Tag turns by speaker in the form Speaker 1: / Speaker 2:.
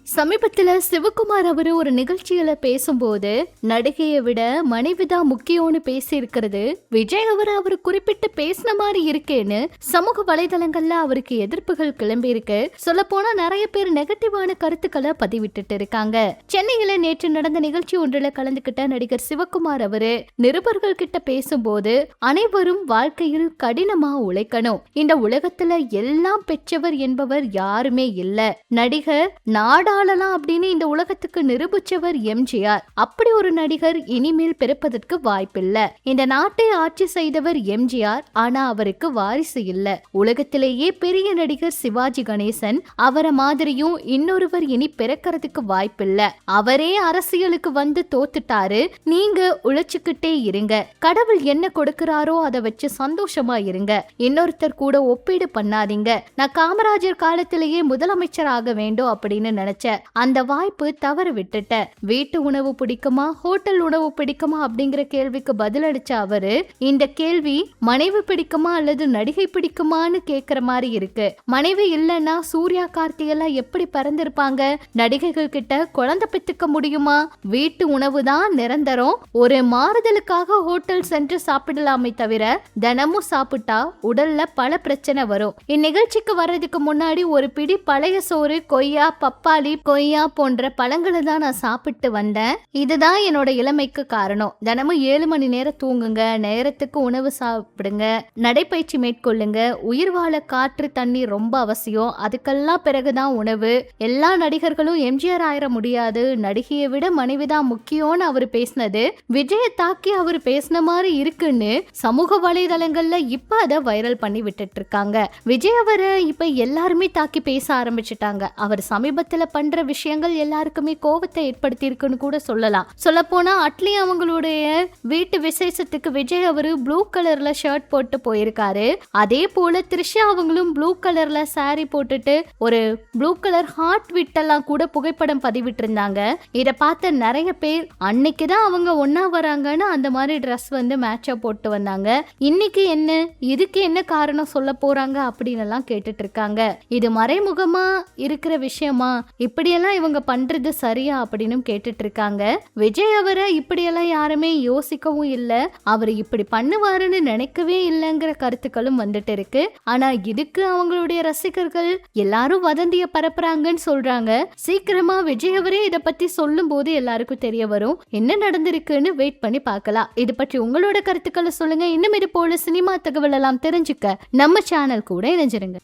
Speaker 1: சமீபத்துல சிவகுமார் அவரு ஒரு நிகழ்ச்சியில பேசும்போது நடிகையை விட மனைவிதான் முக்கியம்னு பேசி இருக்கிறது விஜய் அவரு குறிப்பிட்டு பேசின மாதிரி இருக்கேன்னு சமூக வலைதளங்கள்ல அவருக்கு எதிர்ப்புகள் கிளம்பி இருக்கு. சொல்ல போனா நிறைய பேர் நெகட்டிவான கருத்துக்களை பதிவிட்டு இருக்காங்க. சென்னையில நேற்று நடந்த நிகழ்ச்சி ஒன்றில் கலந்துகிட்ட நடிகர் சிவகுமார் அவரு நிருபர்கள் கிட்ட பேசும்போது அனைவரும் வாழ்க்கையில் கடினமா உழைக்கணும், இந்த உலகத்துல எல்லாம் பெற்றவர் என்பவர் யாருமே இல்ல, நடிகர் நாடாளலாம் அப்படின்னு இந்த உலகத்துக்கு நிரூபிச்சவர் எம்ஜிஆர், அப்படி ஒரு நடிகர் இனிமேல் பிறப்பதற்கு வாய்ப்பில்ல, இந்த நாட்டை ஆட்சி செய்தவர் எம்ஜிஆர், ஆனா அவருக்கு வாரிசு இல்ல, உலகத்திலேயே பெரிய நடிகர் சிவாஜி கணேசன், அவரை மாதிரியும் இன்னொருவர் இனி பிறக்கிறதுக்கு வாய்ப்பில்ல, அவரே அரசியலுக்கு வந்து தோத்துட்டாரு, நீங்க உழைச்சுக்கிட்டே இருங்க, கடவுள் என்ன கொடுக்கிறாரோ அதை வச்சு சந்தோஷமா இருங்க, இன்னொருத்தர் கூட ஒப்பீடு பண்ணாதீங்க, நான் காமராஜர் காலத்திலேயே முதலமைச்சர் ஆக வேண்டும் அப்படின்னு நினைச்சேன், அந்த வாய்ப்பு தவற விட்டுட்டேன், வீட்டு உணவு பிடிக்குமா ஹோட்டல் உணவு பிடிக்குமா அப்படிங்கிற கேள்விக்கு பதிலளிச்ச அவரு இந்த கேள்வி மனைவி பிடிக்குமா அல்லது நடிகை பிடிக்குமான்னு கேக்குற மாதிரி இருக்கு. மனைவி இல்லைன்னா சூர்யா கார்த்திகெல்லாம் எப்படி பிறந்திருப்பாங்க, நடிகைகள் கிட்ட குழந்தை பெத்துக்க முடியுமா, வீட்டு உணவு தான் நிரந்தரம், ஒரு மாறுதலுக்காக ஹோட்டல் சென்று சாப்பிடலாமே தவிர தினமும் சாப்பிட்டா உடல்ல பல பிரச்சனை வரும். இந்நிகழ்ச்சிக்கு வர்றதுக்கு முன்னாடி ஒரு பிடி பழைய சோறு, கொய்யா, பப்பாளி, கொய்யா போன்ற பழங்களை தான் நான் சாப்பிட்டு வந்தேன், இதுதான் என்னோட இளமைக்கு காரணம், தினமும் 7 மணி நேரம் தூங்குங்க, நேரத்துக்கு உணவு சாப்பிடுங்க, நடைப்பயிற்சி மேற்கொள்ளுங்க, உயிர் வாழ காற்று தண்ணீர் ரொம்ப அவசியம், அதுக்கெல்லாம் பிறகுதான் உணவு, எல்லா நடிகர்களும் எம்ஜிஆர் ஆயிர முடியாது, நடிகையை விட மனைவிதான் முக்கியம்னு அவர் பேசினது விஜயை தாக்கி அவர் பேசின மாதிரி இருக்குன்னு சமூக வலைதளங்கள்ல இப்ப அதை வைரல் பண்ணி விட்டுட்டு இருக்காங்க. விஜய் அவரை இப்ப எல்லாருமே தாக்கி பேச ஆரம்பிச்சுட்டாங்க. அவர் சமீபத்துல பண்ற விஷயங்கள் எல்லாருக்குமே கோபத்தை ஏற்படுத்தி இருக்குன்னு கூட சொல்லலாம். சொல்ல போனா அட்லி அவங்களுடைய வீட்டு விசேஷத்துக்கு விஜய் அவரு ப்ளூ கலர்ல ஷர்ட் போட்டு போயிருக்காரு. அதே போல த்ரிஷா அவங்களும் ப்ளூ கலர்ல சாரி போட்டுட்டு ஒரு ப்ளூ கலர் ஹார்ட் விட்டெல்லாம் கூட புகைப்படம் பதிவிட்டு இருந்தாங்க. இத பார்த்த நிறைய பேர் அன்னைக்குதான் அவங்க ஒன்னா வராங்கன்னு அந்த மாதிரி ட்ரெஸ் வந்து மேட்சா போட்டு வந்தாங்க, இன்னைக்கு என்ன, இதுக்கு என்ன காரணம் சொல்ல போறாங்க அப்படின்னு எல்லாம் கேட்டுட்டு இருக்காங்க. இது மறைமுகமா இருக்கிற விஷயமா, இப்படியெல்லாம் இவங்க பண்றது சரியா அப்படின்னு கேட்டுட்டு இருக்காங்க. விஜய் அவரை இப்படியெல்லாம் யாருமே யோசிக்கவும் இல்லை, அவர் இப்படி பண்ணுவாருன்னு நினைக்கவே இல்லைங்கிற கருத்துக்களும் வந்துட்டு இருக்கு. ஆனா இதுக்கு அவங்களுடைய ரசிகர்கள் எல்லாரும் வதந்திய பரப்புறாங்கன்னு சொல்றாங்க. சீக்கிரமா விஜய் அவரே இதை பத்தி சொல்லும் போது எல்லாருக்கும் தெரிய வரும் என்ன நடந்திருக்குன்னு வெயிட் பண்ணி பார்க்கலாம். இது பற்றி உங்களோட கருத்துக்களை சொல்லுங்க. இன்னும் இது போல சினிமா தகவல் எல்லாம் தெரிஞ்சுக்க நம்ம சேனல் கூட இணைஞ்சிருங்க.